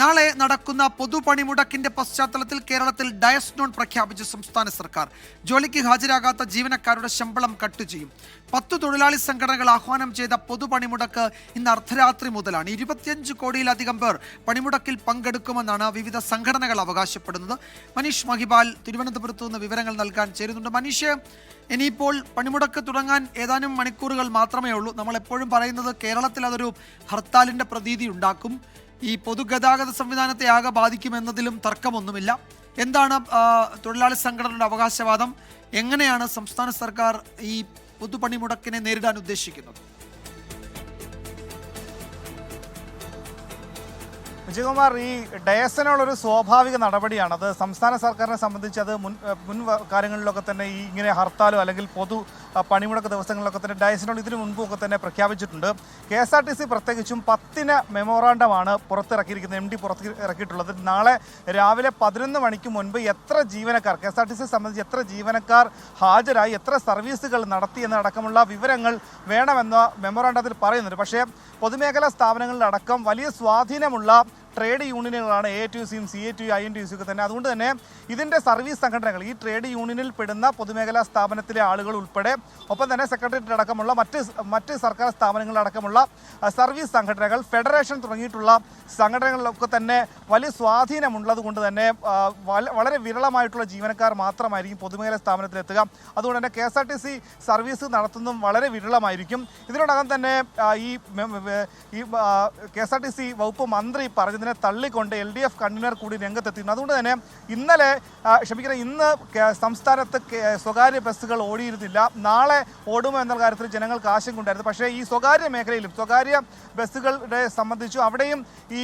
നാളെ നടക്കുന്ന പൊതുപണിമുടക്കിന്റെ പശ്ചാത്തലത്തിൽ കേരളത്തിൽ ഡയസ് നോൺ പ്രഖ്യാപിച്ച സംസ്ഥാന സർക്കാർ. ജോലിക്ക് ഹാജരാകാത്ത ജീവനക്കാരുടെ ശമ്പളം കട്ട് ചെയ്യും. 10 തൊഴിലാളി സംഘടനകൾ ആഹ്വാനം ചെയ്ത പൊതുപണിമുടക്ക് ഇന്ന് അർദ്ധരാത്രി മുതലാണ്. 25 കോടിയിലധികം പേർ പണിമുടക്കിൽ പങ്കെടുക്കുമെന്നാണ് വിവിധ സംഘടനകൾ അവകാശപ്പെടുന്നത്. മനീഷ് മഹിബാൽ തിരുവനന്തപുരത്ത് നിന്ന് വിവരങ്ങൾ നൽകാൻ ചേരുന്നുണ്ട്. മനീഷ്, ഇനിയിപ്പോൾ പണിമുടക്ക് തുടങ്ങാൻ ഏതാനും മണിക്കൂറുകൾ മാത്രമേ ഉള്ളൂ. നമ്മൾ എപ്പോഴും പറയുന്നത് കേരളത്തിൽ അതൊരു ഹർത്താലിന്റെ പ്രതീതി ഉണ്ടാക്കും. ഈ പൊതുഗതാഗത സംവിധാനത്തെ ആകെ ബാധിക്കുമെന്നതിലും തർക്കമൊന്നുമില്ല. എന്താണ് തൊഴിലാളി സംഘടനയുടെ അവകാശവാദം? എങ്ങനെയാണ് സംസ്ഥാന സർക്കാർ ഈ പൊതുപണിമുടക്കിനെ നേരിടാൻ ഉദ്ദേശിക്കുന്നത്? വിജയകുമാർ, ഈ ഡയസിനുള്ളൊരു സ്വാഭാവിക നടപടിയാണ്. അത് സംസ്ഥാന സർക്കാരിനെ സംബന്ധിച്ച് അത് മുൻ കാര്യങ്ങളിലൊക്കെ തന്നെ ഈ ഇങ്ങനെ ഹർത്താലോ അല്ലെങ്കിൽ പൊതു പണിമുടക്ക് ദിവസങ്ങളിലൊക്കെ തന്നെ ഡയസിനോട് ഇതിനു മുൻപൊക്കെ തന്നെ പ്രഖ്യാപിച്ചിട്ടുണ്ട്. KSRTC പ്രത്യേകിച്ചും 10 മെമ്മോറാണ്ടമാണ് പുറത്തിറക്കിയിരിക്കുന്നത്, MD പുറത്തിറക്കിയിട്ടുള്ളത്. നാളെ രാവിലെ 11 മണിക്ക് മുൻപ് എത്ര ജീവനക്കാർ KSRTC സംബന്ധിച്ച് എത്ര ജീവനക്കാർ ഹാജരായി, എത്ര സർവീസുകൾ നടത്തി എന്നടക്കമുള്ള വിവരങ്ങൾ വേണമെന്ന മെമ്മോറാണ്ടത്തിൽ പറയുന്നുണ്ട്. പക്ഷേ പൊതുമേഖലാ സ്ഥാപനങ്ങളിലടക്കം വലിയ സ്വാധീനമുള്ള ട്രേഡ് യൂണിയനുകളാണ് AITUC-യും CATU, INTUC ഒക്കെ തന്നെ. അതുകൊണ്ട് തന്നെ ഇതിൻ്റെ സർവീസ് സംഘടനകൾ, ഈ ട്രേഡ് യൂണിയനിൽ പെടുന്ന പൊതുമേഖലാ സ്ഥാപനത്തിലെ ആളുകൾ ഉൾപ്പെടെ, ഒപ്പം തന്നെ സെക്രട്ടേറിയറ്റ് അടക്കമുള്ള മറ്റ് സർക്കാർ സ്ഥാപനങ്ങളിലടക്കമുള്ള സർവീസ് സംഘടനകൾ, ഫെഡറേഷൻ തുടങ്ങിയിട്ടുള്ള സംഘടനകളിലൊക്കെ തന്നെ വലിയ സ്വാധീനമുള്ളത് കൊണ്ട് തന്നെ വളരെ വിരളമായിട്ടുള്ള ജീവനക്കാർ മാത്രമായിരിക്കും പൊതുമേഖലാ സ്ഥാപനത്തിലെത്തുക. അതുകൊണ്ട് തന്നെ KSRTC സർവീസ് നടത്തുന്നതും വളരെ വിരളമായിരിക്കും. ഇതിനോടകം തന്നെ ഈ KSRTC വകുപ്പ് മന്ത്രി പറഞ്ഞതിനെ തള്ളിക്കൊണ്ട് LDF കൺവീനർ കൂടി രംഗത്തെത്തിയിരുന്നു. അതുകൊണ്ട് തന്നെ ഇന്ന് സംസ്ഥാനത്ത് സ്വകാര്യ ബസ്സുകൾ ഓടിയിരുന്നില്ല. നാളെ ഓടുമോ എന്ന കാര്യത്തിൽ ജനങ്ങൾക്ക് ആശങ്കയുണ്ടായിരുന്നു. പക്ഷേ ഈ സ്വകാര്യ മേഖലയിലും സ്വകാര്യ ബസ്സുകളുടെ സംബന്ധിച്ചു അവിടെയും ഈ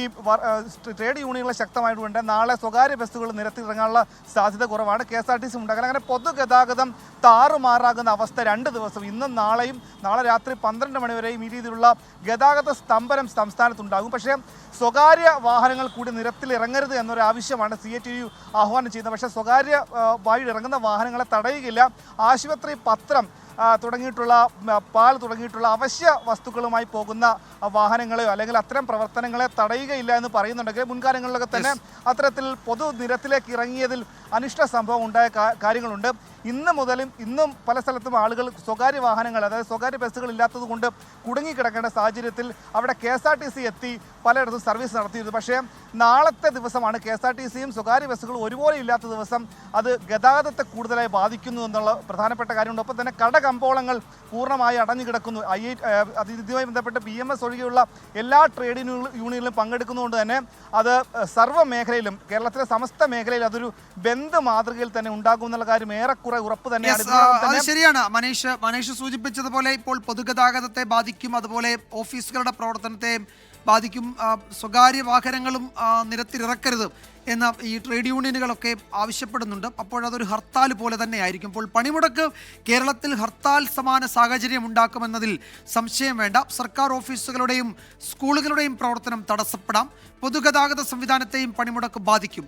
ട്രേഡ് യൂണിയനുകൾ ശക്തമായതുകൊണ്ട് നാളെ സ്വകാര്യ ബസ്സുകൾ നിരത്തിലിറങ്ങാനുള്ള സാധ്യത കുറവാണ്. KSRTC ഉണ്ടാക്കാൻ അങ്ങനെ പൊതുഗതാഗതം താറുമാറാകുന്ന അവസ്ഥ 2 ദിവസം, ഇന്നും നാളെയും, നാളെ രാത്രി 12 മണിവരെയും ഈ രീതിയിലുള്ള ഗതാഗത സ്തംഭനം സംസ്ഥാനത്തുണ്ടാകും. പക്ഷേ സ്വകാര്യ വാഹനങ്ങൾ കൂടി നിരത്തിലിറങ്ങരുത് എന്നൊരു ആവശ്യമാണ് CATU ആഹ്വാനം ചെയ്യുന്നത്. പക്ഷേ സ്വകാര്യ വഴി ഇറങ്ങുന്ന വാഹനങ്ങളെ തടയുകയില്ല. ആശുപത്രി, പത്രം തുടങ്ങിയിട്ടുള്ള പാൽ തുടങ്ങിയിട്ടുള്ള അവശ്യ വസ്തുക്കളുമായി പോകുന്ന വാഹനങ്ങളെയോ അല്ലെങ്കിൽ അത്തരം പ്രവർത്തനങ്ങളെ തടയുകയില്ല എന്ന് പറയുന്നുണ്ടെങ്കിൽ മുൻകാലങ്ങളിലൊക്കെ തന്നെ അത്തരത്തിൽ പൊതു നിരത്തിലേക്ക് ഇറങ്ങിയതിൽ അനിഷ്ട സംഭവം ഉണ്ടായ കാര്യങ്ങളുണ്ട്. ഇന്നും പല സ്ഥലത്തും ആളുകൾ സ്വകാര്യ വാഹനങ്ങൾ, അതായത് സ്വകാര്യ ബസ്സുകൾ ഇല്ലാത്തത് കൊണ്ട് കുടുങ്ങിക്കിടക്കേണ്ട സാഹചര്യത്തിൽ അവിടെ KSRTC എത്തി പലയിടത്തും സർവീസ് നടത്തിയിരുന്നു. പക്ഷേ നാളത്തെ ദിവസമാണ് KSRTC-യും സ്വകാര്യ ബസ്സുകളും ഒരുപോലെ ഇല്ലാത്ത ദിവസം. അത് ഗതാഗതത്തെ കൂടുതലായി ബാധിക്കുന്നു എന്നുള്ള പ്രധാനപ്പെട്ട കാര്യമുണ്ട്. ഒപ്പം തന്നെ കടകമ്പോളങ്ങൾ പൂർണ്ണമായി അടഞ്ഞു കിടക്കുന്നു. ഇതുമായി ബന്ധപ്പെട്ട് BMS ഒഴികെയുള്ള എല്ലാ ട്രേഡ് യൂണിയനിലും പങ്കെടുക്കുന്നതുകൊണ്ട് തന്നെ അത് സർവ്വ മേഖലയിലും, കേരളത്തിലെ സമസ്ത മേഖലയിൽ അതൊരു ബന്ദ് മാതൃകയിൽ തന്നെ ഉണ്ടാകും എന്നുള്ള കാര്യം ഏറെക്കുറെ ഉറപ്പ് തന്നെയാണ്. ശരിയാണ് മനീഷ് സൂചിപ്പിച്ചതുപോലെ ഇപ്പോൾ പൊതുഗതാഗതത്തെ ബാധിക്കും, അതുപോലെ ഓഫീസുകളുടെ പ്രവർത്തനത്തെ ബാധിക്കും. സ്വകാര്യ വാഹനങ്ങളും നിരത്തിലിറക്കരുത് എന്ന ഈ ട്രേഡ് യൂണിയനുകളൊക്കെ ആവശ്യപ്പെടുന്നുണ്ട്. അപ്പോഴതൊരു ഹർത്താൽ പോലെ തന്നെ ആയിരിക്കും. ഇപ്പോൾ പണിമുടക്ക് കേരളത്തിൽ ഹർത്താൽ സമാന സാഹചര്യം ഉണ്ടാക്കുമെന്നതിൽ സംശയം വേണ്ട. സർക്കാർ ഓഫീസുകളുടെയും സ്കൂളുകളുടെയും പ്രവർത്തനം തടസ്സപ്പെടാം. പൊതുഗതാഗത സംവിധാനത്തെയും പണിമുടക്ക് ബാധിക്കും.